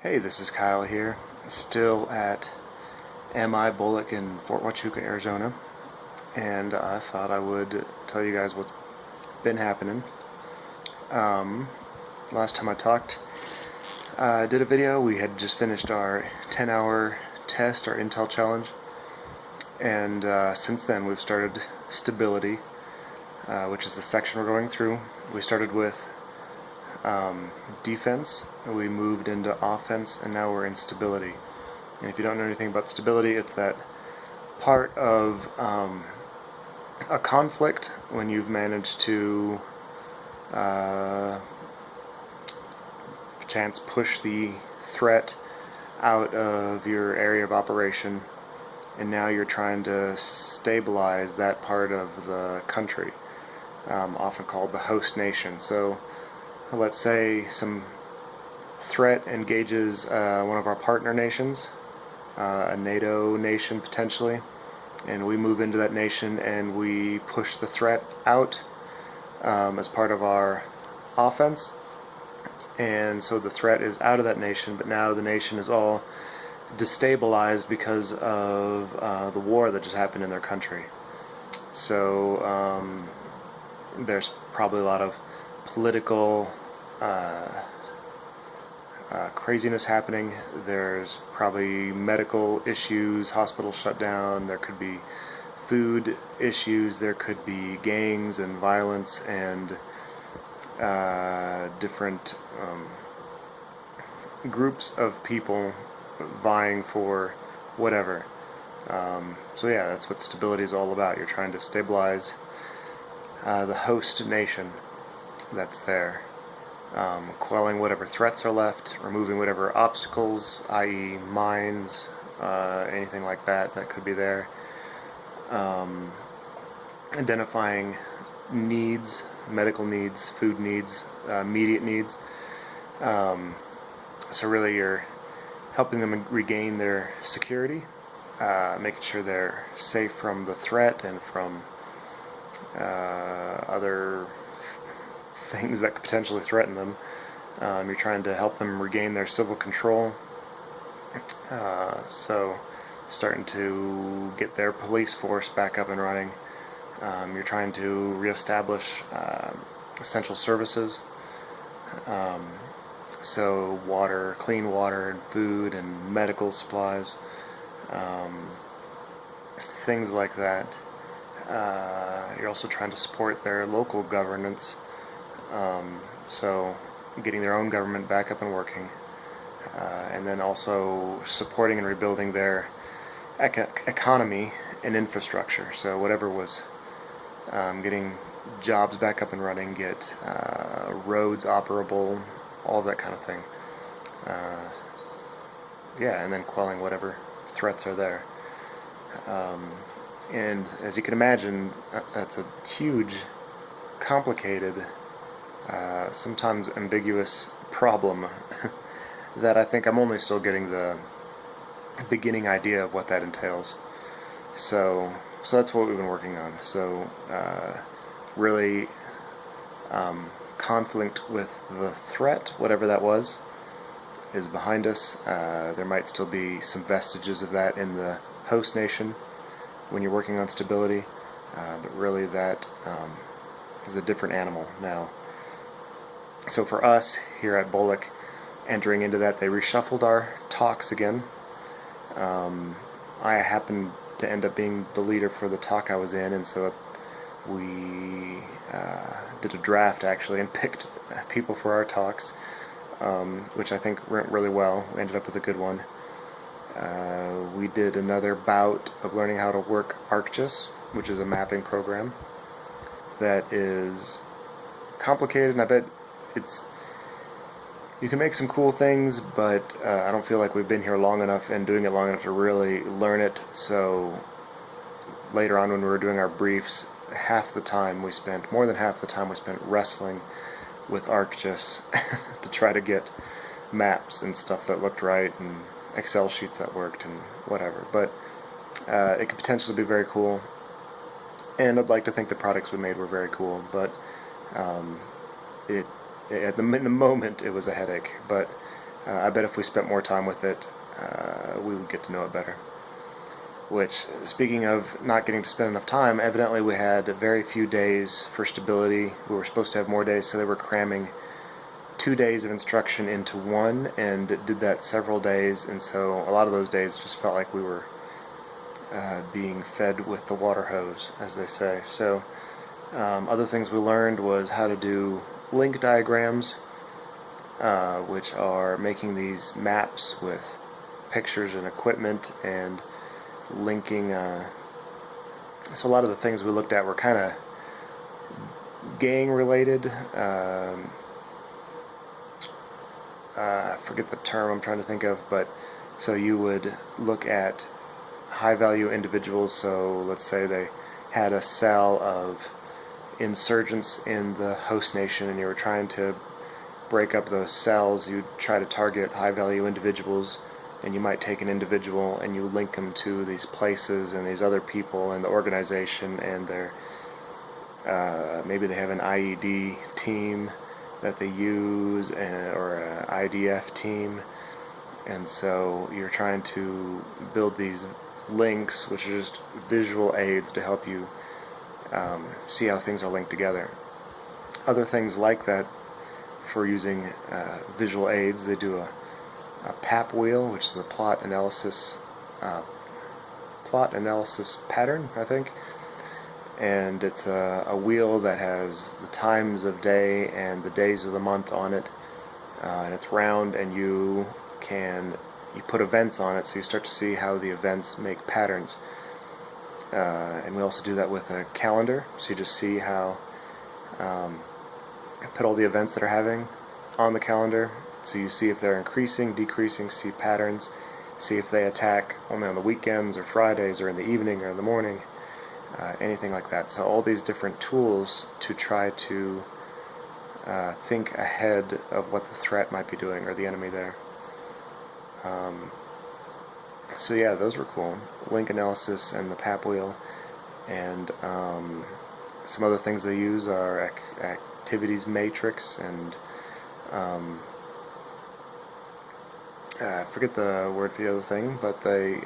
Hey, this is Kyle here, still at MIBOLC in Fort Hauchuca, Arizona, and I thought I would tell you guys what's been happening. Last time I talked, I did a video. We had just finished our 10-hour test, our Intel challenge, and since then we've started stability, which is the section we're going through. We started with defense, we moved into offense, and now we're in stability. And if you don't know anything about stability, it's that part of a conflict when you've managed to chance push the threat out of your area of operation, and now you're trying to stabilize that part of the country, often called the host nation. So let's say some threat engages one of our partner nations, a NATO nation potentially, and we move into that nation and we push the threat out as part of our offense. And so the threat is out of that nation, but now the nation is all destabilized because of the war that just happened in their country. So there's probably a lot of political craziness happening. There's probably medical issues, hospitals shut down, there could be food issues, there could be gangs and violence and different groups of people vying for whatever. So yeah, that's what stability is all about. You're trying to stabilize the host nation that's there, quelling whatever threats are left, removing whatever obstacles, i.e. mines, anything like that could be there, identifying needs, medical needs, food needs, immediate needs. So really you're helping them regain their security, making sure they're safe from the threat and from other things that could potentially threaten them. You're trying to help them regain their civil control. So starting to get their police force back up and running. You're trying to reestablish essential services. So water, clean water and food and medical supplies. Things like that. You're also trying to support their local governance, so getting their own government back up and working, and then also supporting and rebuilding their economy and infrastructure. So whatever was getting jobs back up and running, get roads operable, all of that kind of thing. Yeah, and then quelling whatever threats are there. And as you can imagine, that's a huge, complicated, sometimes ambiguous problem that I think I'm only still getting the beginning idea of what that entails. So that's what we've been working on. So really conflict with the threat, whatever that was, is behind us. There might still be some vestiges of that in the host nation when you're working on stability, but really that is a different animal now. So for us here at BOLC, entering into that, they reshuffled our talks again. I happened to end up being the leader for the talk I was in, and so we did a draft actually and picked people for our talks, which I think went really well. We ended up with a good one. We did another bout of learning how to work ArcGIS, which is a mapping program that is complicated, and I bet you can make some cool things, but I don't feel like we've been here long enough and doing it long enough to really learn it. So later on when we were doing our briefs, more than half the time we spent wrestling with ArcGIS to try to get maps and stuff that looked right and Excel sheets that worked and whatever. But it could potentially be very cool, and I'd like to think the products we made were very cool, but in the moment it was a headache. But I bet if we spent more time with it, we would get to know it better. Which, speaking of not getting to spend enough time, evidently we had very few days for stability. We were supposed to have more days, so they were cramming 2 days of instruction into one, and did that several days, and so a lot of those days just felt like we were being fed with the water hose, as they say. So other things we learned was how to do link diagrams, which are making these maps with pictures and equipment and linking. So a lot of the things we looked at were kind of gang related. I forget the term I'm trying to think of, but so you would look at high value individuals. So let's say they had a cell of insurgents in the host nation, and you were trying to break up those cells. You'd try to target high value individuals, and you might take an individual and you link them to these places and these other people and the organization, and their maybe they have an IED team that they use, or an IDF team, and so you're trying to build these links, which are just visual aids to help you see how things are linked together. Other things like that for using visual aids, they do a PAP wheel, which is the plot analysis pattern, I think, and it's a wheel that has the times of day and the days of the month on it, and it's round, and you put events on it, so you start to see how the events make patterns. And we also do that with a calendar, so you just see how put all the events that are having on the calendar, so you see if they're increasing, decreasing, see patterns, see if they attack only on the weekends or Fridays or in the evening or in the morning, anything like that. So all these different tools to try to think ahead of what the threat might be doing, or the enemy there. So yeah, those were cool. Link analysis and the PAP wheel, and some other things they use are activities matrix, and I forget the word for the other thing, but they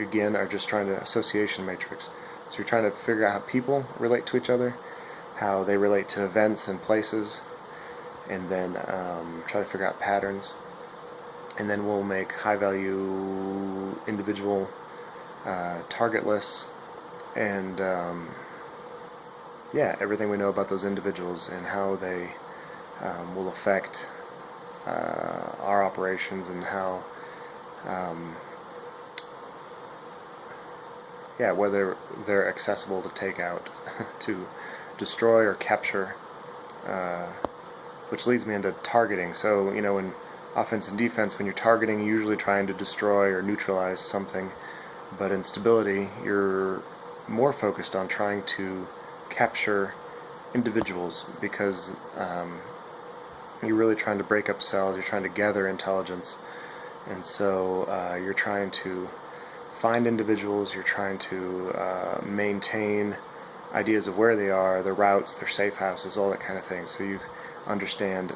again are just trying to association matrix. So you're trying to figure out how people relate to each other, how they relate to events and places, and then try to figure out patterns. And then we'll make high-value individual target lists, and yeah, everything we know about those individuals and how they will affect our operations, and how, yeah, whether they're accessible to take out, to destroy or capture, which leads me into targeting. So, you know, in offense and defense, when you're targeting, you're usually trying to destroy or neutralize something, but in stability, you're more focused on trying to capture individuals, because you're really trying to break up cells, you're trying to gather intelligence, and so you're trying to find individuals, you're trying to maintain ideas of where they are, their routes, their safe houses, all that kind of thing, so you understand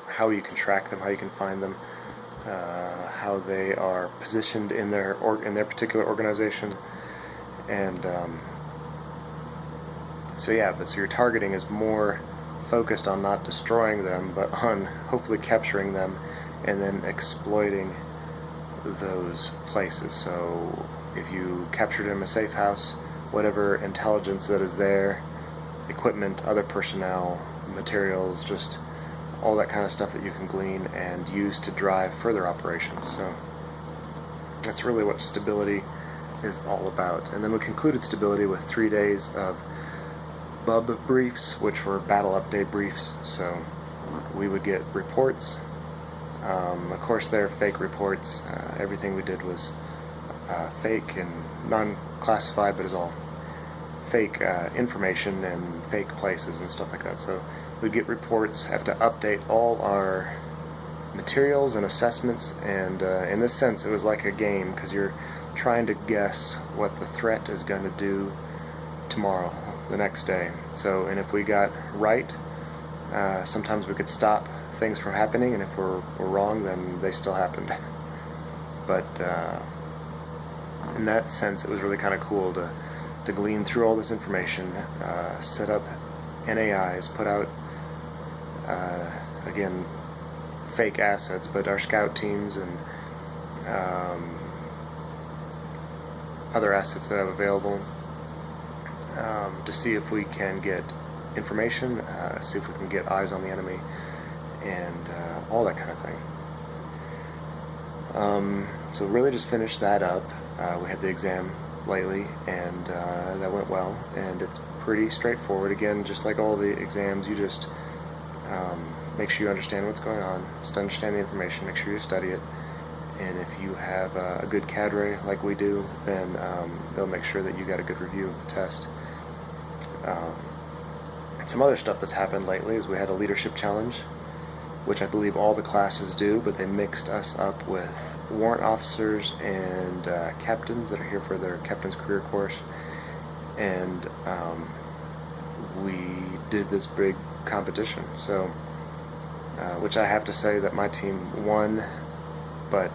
how you can track them, how you can find them, how they are positioned in their particular organization, and so yeah. But so your targeting is more focused on not destroying them, but on hopefully capturing them and then exploiting those places. So if you captured them a safe house, whatever intelligence that is there, equipment, other personnel, materials, just all that kind of stuff that you can glean and use to drive further operations. So that's really what stability is all about. And then we concluded stability with 3 days of BUB briefs, which were battle update briefs. So we would get reports. Of course, they're fake reports. Everything we did was fake and non-classified, but it's all fake information and fake places and stuff like that. So we get reports, have to update all our materials and assessments, and in this sense it was like a game, because you're trying to guess what the threat is going to do tomorrow, the next day. So, and if we got right, Sometimes we could stop things from happening, and if we're wrong, then they still happened. But in that sense, it was really kind of cool to glean through all this information, set up NAIs, put out, again, fake assets, but our scout teams and other assets that I have available, to see if we can get information, see if we can get eyes on the enemy, and all that kind of thing. So really just finished that up. We had the exam lately, and that went well, and it's pretty straightforward. Again, just like all the exams, you just make sure you understand what's going on, just understand the information, make sure you study it, and if you have a good cadre like we do, then they'll make sure that you got a good review of the test. Some other stuff that's happened lately is we had a leadership challenge, which I believe all the classes do, but they mixed us up with warrant officers and captains that are here for their captain's career course, and we did this big competition. So, which I have to say that my team won, but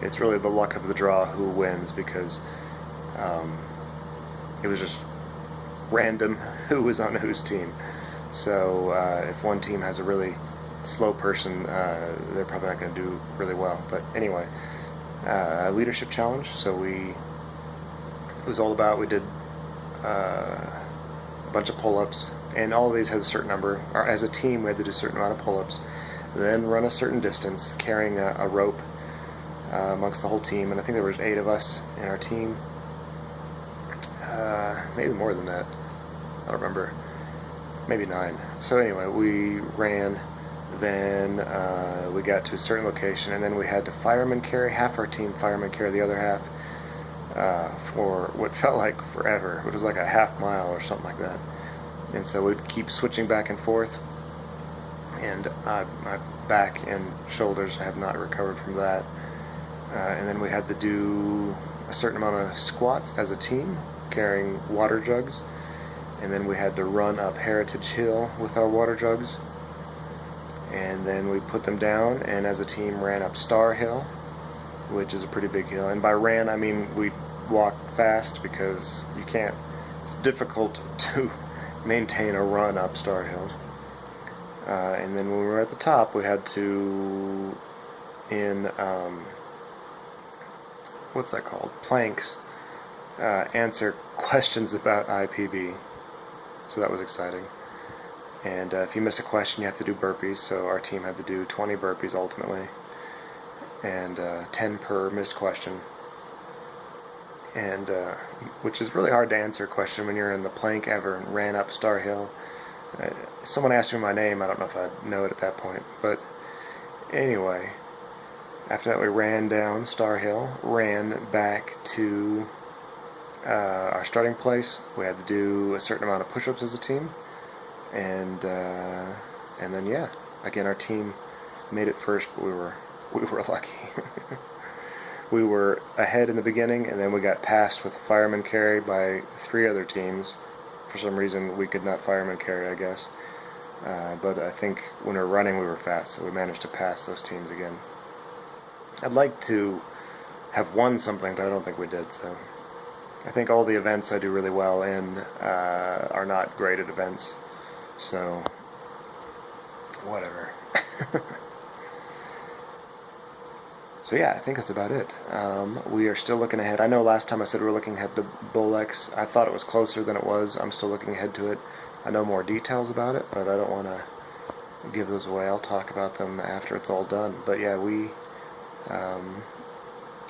it's really the luck of the draw who wins, because it was just random who was on whose team. So if one team has a really slow person, they're probably not going to do really well. But anyway, leadership challenge. So it was all about, we did a bunch of pull-ups, and all of these has a certain number, or as a team we had to do a certain amount of pull-ups, then run a certain distance carrying a rope amongst the whole team. And I think there was 8 of us in our team, maybe more than that, I don't remember, maybe 9. So anyway, we ran, then we got to a certain location, and then we had to fireman carry, half our team fireman carry the other half, for what felt like forever. It was like a half mile or something like that. And so we'd keep switching back and forth, and my back and shoulders have not recovered from that. And then we had to do a certain amount of squats as a team, carrying water jugs, and then we had to run up Heritage Hill with our water jugs, and then we put them down, and as a team ran up Star Hill, which is a pretty big hill. And by ran, I mean we walked fast, because you can't, it's difficult to maintain a run up Star Hill. And then when we were at the top, we had to, in what's that called? Planks, answer questions about IPB. So that was exciting. And if you miss a question, you have to do burpees. So our team had to do 20 burpees ultimately, and 10 per missed question. And which is really hard to answer a question when you're in the plank ever and ran up Star Hill. Someone asked me my name. I don't know if I'd know it at that point. But anyway, after that we ran down Star Hill, ran back to our starting place. We had to do a certain amount of push-ups as a team, and then yeah, again our team made it first, but we were lucky. We were ahead in the beginning, and then we got passed with fireman carry by 3 other teams. For some reason we could not fireman carry, I guess, but I think when we were running we were fast, so we managed to pass those teams again. I'd like to have won something, but I don't think we did. So I think all the events I do really well in are not graded events, so whatever. So yeah, I think that's about it. We are still looking ahead. I know last time I said we were looking ahead to BOLC. I thought it was closer than it was. I'm still looking ahead to it. I know more details about it, but I don't want to give those away. I'll talk about them after it's all done. But yeah, we are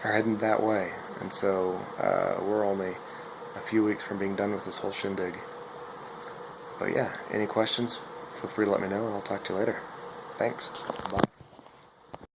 heading that way, and so we're only a few weeks from being done with this whole shindig. But yeah, any questions, feel free to let me know, and I'll talk to you later. Thanks. Bye.